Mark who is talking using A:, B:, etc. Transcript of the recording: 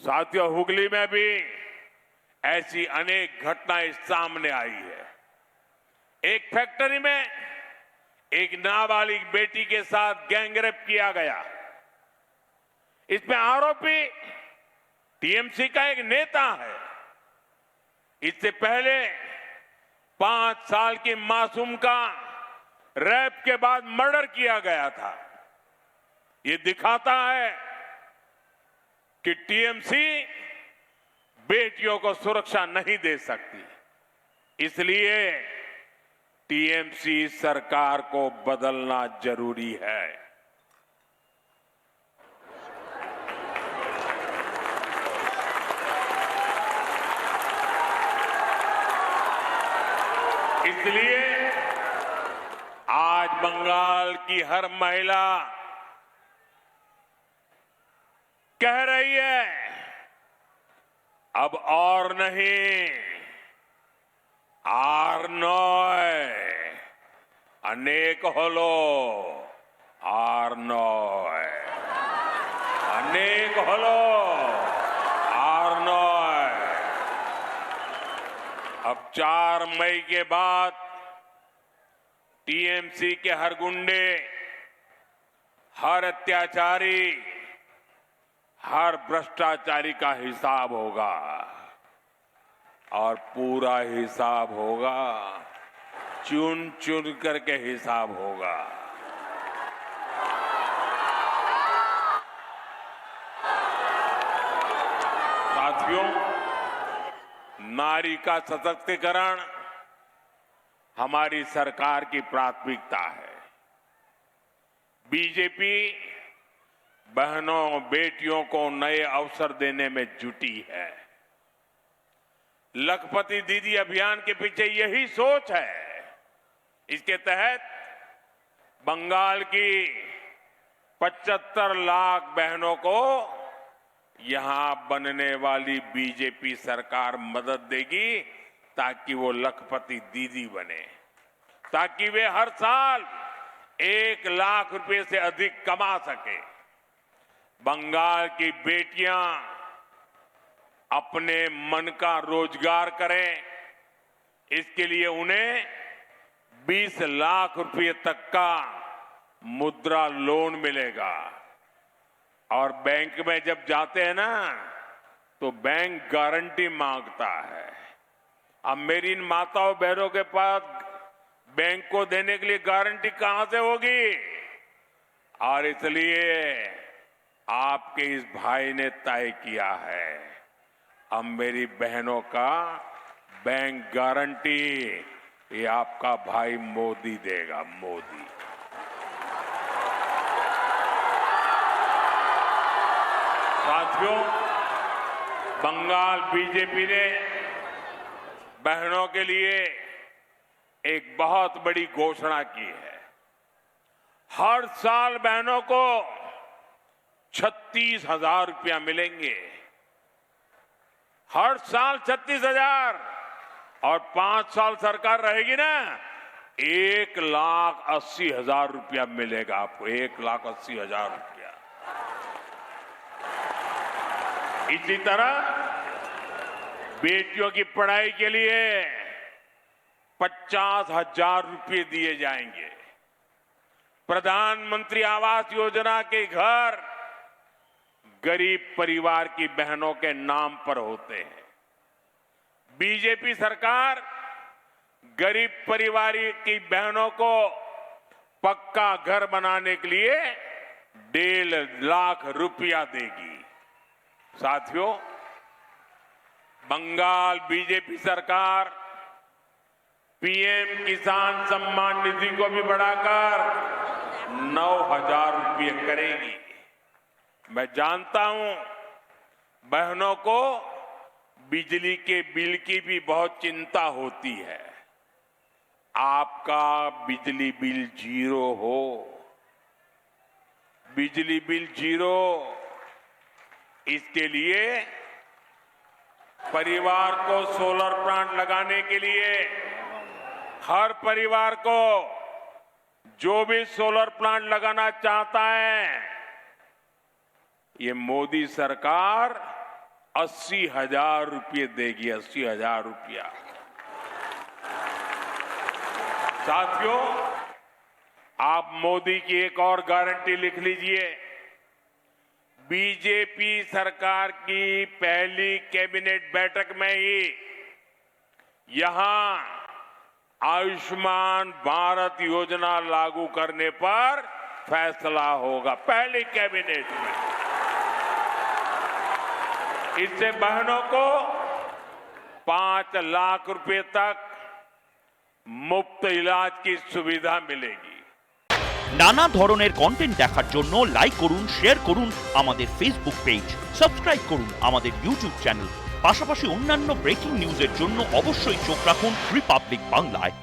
A: साथियों, हुगली में भी ऐसी अनेक घटनाएं सामने आई है। एक फैक्ट्री में एक नाबालिग बेटी के साथ गैंगरेप किया गया। इसमें आरोपी टीएमसी का एक नेता है। इससे पहले 5 साल की मासूम का रेप के बाद मर्डर किया गया था। ये दिखाता है कि टीएमसी बेटियों को सुरक्षा नहीं दे सकती। इसलिए टीएमसी सरकार को बदलना जरूरी है। इसलिए आज बंगाल की हर महिला कह रही है, अब और नहीं, आर नॉय अनेक होलो, आर नॉय अनेक होलो, आर नॉय। अब 4 मई के बाद टीएमसी के हर गुंडे, हर अत्याचारी, हर भ्रष्टाचारी का हिसाब होगा और पूरा हिसाब होगा, चुन चुन करके हिसाब होगा। साथियों, नारी का सशक्तिकरण हमारी सरकार की प्राथमिकता है। बीजेपी बहनों बेटियों को नए अवसर देने में जुटी है। लखपति दीदी अभियान के पीछे यही सोच है। इसके तहत बंगाल की 75 लाख बहनों को यहां बनने वाली बीजेपी सरकार मदद देगी ताकि वो लखपति दीदी बने, ताकि वे हर साल 1 लाख रुपए से अधिक कमा सके। बंगाल की बेटियां अपने मन का रोजगार करें, इसके लिए उन्हें 20 लाख रुपए तक का मुद्रा लोन मिलेगा। और बैंक में जब जाते हैं ना, तो बैंक गारंटी मांगता है। अब मेरी इन माताओं बहनों के पास बैंक को देने के लिए गारंटी कहां से होगी? और इसलिए आपके इस भाई ने तय किया है, अब मेरी बहनों का बैंक गारंटी ये आपका भाई मोदी देगा, मोदी। साथियों, बंगाल बीजेपी ने बहनों के लिए एक बहुत बड़ी घोषणा की है। हर साल बहनों को 36,000 रुपया मिलेंगे। हर साल 36,000 और 5 साल सरकार रहेगी ना, 1,80,000 रुपया मिलेगा आपको, 1,80,000 रुपया। इसी तरह बेटियों की पढ़ाई के लिए 50,000 रुपये दिए जाएंगे। प्रधानमंत्री आवास योजना के घर गरीब परिवार की बहनों के नाम पर होते हैं। बीजेपी सरकार गरीब परिवार की बहनों को पक्का घर बनाने के लिए 1.5 लाख रुपया देगी। साथियों, बंगाल बीजेपी सरकार पीएम किसान सम्मान निधि को भी बढ़ाकर 9,000 रुपये करेगी। मैं जानता हूं बहनों को बिजली के बिल की भी बहुत चिंता होती है। आपका बिजली बिल 0 हो, बिजली बिल 0, इसके लिए परिवार को सोलर प्लांट लगाने के लिए हर परिवार को जो भी सोलर प्लांट लगाना चाहता है, ये मोदी सरकार 80,000 रुपये देगी, 80,000 रुपया। साथियों, आप मोदी की एक और गारंटी लिख लीजिए। बीजेपी सरकार की पहली कैबिनेट बैठक में ही यहां आयुष्मान भारत योजना लागू करने पर फैसला होगा, पहली कैबिनेट में। इससे बहनों को 5 लाख रुपए तक मुफ्त इलाज की सुविधा मिलेगी।
B: নানা ধরনের কন্টেন্ট দেখার জন্য লাইক করুন, শেয়ার করুন আমাদের ফেসবুক পেজ, সাবস্ক্রাইব করুন আমাদের ইউটিউব চ্যানেল। পাশাপাশি অন্যান্য ব্রেকিং নিউজের জন্য অবশ্যই চোখ রাখুন রিপাবলিক বাংলায়।